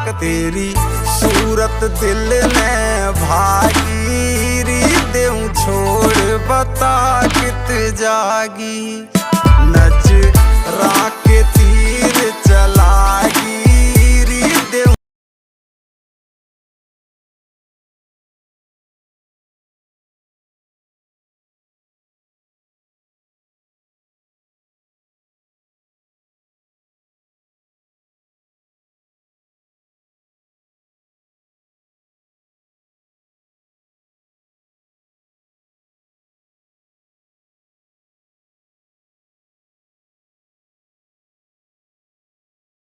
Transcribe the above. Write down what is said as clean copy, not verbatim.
तेरी सूरत दिल ने भागी री देऊं छोड़ बता कित जागी। नच